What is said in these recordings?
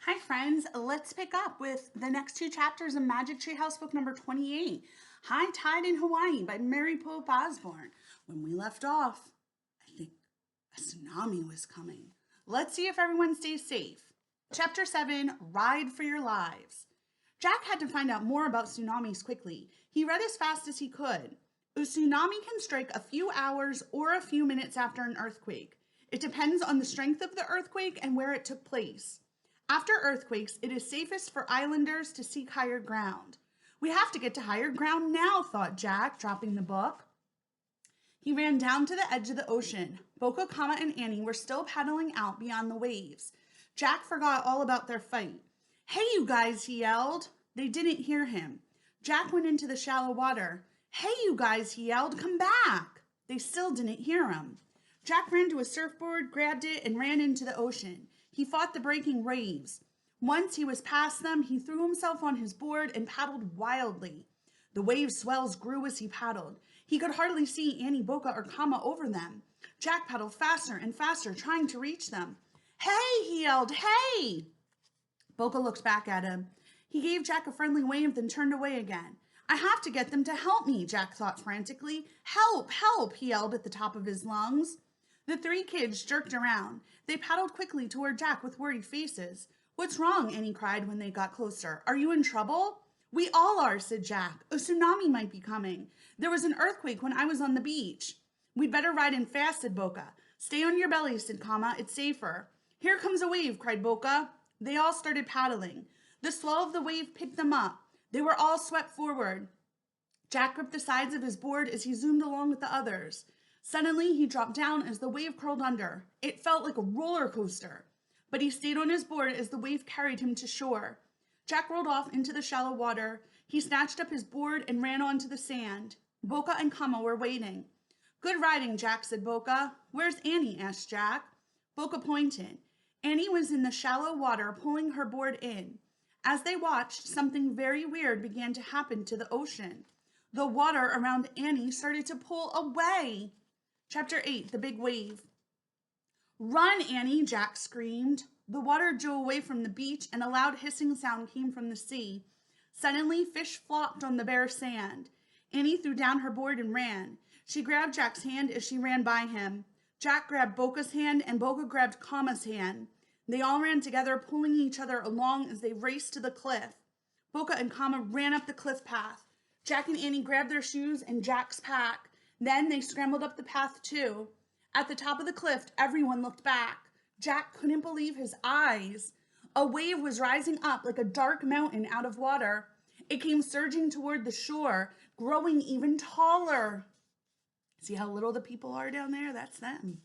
Hi friends, let's pick up with the next two chapters of Magic Tree House book number 28, High Tide in Hawaii by Mary Pope Osborne. When we left off, I think a tsunami was coming. Let's see if everyone stays safe. Chapter 7, Ride for Your Lives. Jack had to find out more about tsunamis quickly. He read as fast as he could. A tsunami can strike a few hours or a few minutes after an earthquake. It depends on the strength of the earthquake and where it took place. After earthquakes, it is safest for islanders to seek higher ground. We have to get to higher ground now, thought Jack, dropping the book. He ran down to the edge of the ocean. Boko, Kama, and Annie were still paddling out beyond the waves. Jack forgot all about their fight. Hey, you guys, he yelled. They didn't hear him. Jack went into the shallow water. Hey, you guys, he yelled, come back. They still didn't hear him. Jack ran to a surfboard, grabbed it, and ran into the ocean. He fought the breaking waves. Once he was past them, he threw himself on his board and paddled wildly. The wave swells grew as he paddled. He could hardly see Annie, Boca, or Kama over them. Jack paddled faster and faster, trying to reach them. Hey, he yelled, hey! Boca looked back at him. He gave Jack a friendly wave, then turned away again. I have to get them to help me, Jack thought frantically. Help, help, he yelled at the top of his lungs. The three kids jerked around. They paddled quickly toward Jack with worried faces. What's wrong? Annie cried when they got closer. Are you in trouble? We all are, said Jack. A tsunami might be coming. There was an earthquake when I was on the beach. We'd better ride in fast, said Boca. Stay on your belly, said Kama. It's safer. Here comes a wave, cried Boca. They all started paddling. The swell of the wave picked them up. They were all swept forward. Jack gripped the sides of his board as he zoomed along with the others. Suddenly, he dropped down as the wave curled under. It felt like a roller coaster, but he stayed on his board as the wave carried him to shore. Jack rolled off into the shallow water. He snatched up his board and ran onto the sand. Boca and Kama were waiting. Good riding, Jack, said Boca. Where's Annie? Asked Jack. Boca pointed. Annie was in the shallow water pulling her board in. As they watched, something very weird began to happen to the ocean. The water around Annie started to pull away. Chapter 8, The Big Wave. Run, Annie, Jack screamed. The water drew away from the beach and a loud hissing sound came from the sea. Suddenly, fish flopped on the bare sand. Annie threw down her board and ran. She grabbed Jack's hand as she ran by him. Jack grabbed Boca's hand and Boca grabbed Kama's hand. They all ran together, pulling each other along as they raced to the cliff. Boca and Kama ran up the cliff path. Jack and Annie grabbed their shoes and Jack's pack. Then they scrambled up the path too. At the top of the cliff, everyone looked back. Jack couldn't believe his eyes. A wave was rising up like a dark mountain out of water. It came surging toward the shore, growing even taller. See how little the people are down there? That's them.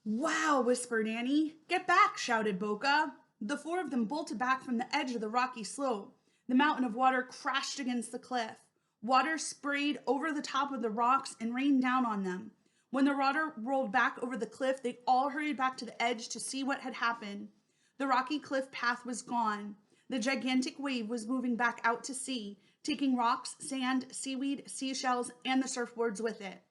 Wow, whispered Annie. Get back, shouted Boca. The four of them bolted back from the edge of the rocky slope. The mountain of water crashed against the cliff. Water sprayed over the top of the rocks and rained down on them. When the water rolled back over the cliff, they all hurried back to the edge to see what had happened. The rocky cliff path was gone. The gigantic wave was moving back out to sea, taking rocks, sand, seaweed, seashells, and the surfboards with it.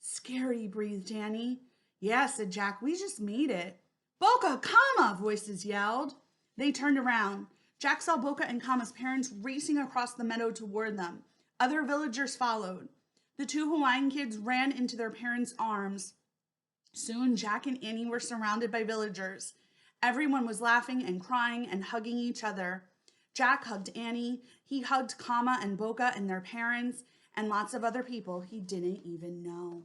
Scary, breathed Annie. Yeah, said Jack, we just made it. Boca, Kama, voices yelled. They turned around. Jack saw Boca and Kama's parents racing across the meadow toward them. Other villagers followed. The two Hawaiian kids ran into their parents' arms. Soon, Jack and Annie were surrounded by villagers. Everyone was laughing and crying and hugging each other. Jack hugged Annie. He hugged Kama and Boca and their parents and lots of other people he didn't even know.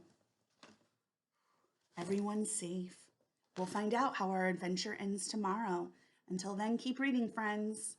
Everyone's safe. We'll find out how our adventure ends tomorrow. Until then, keep reading, friends.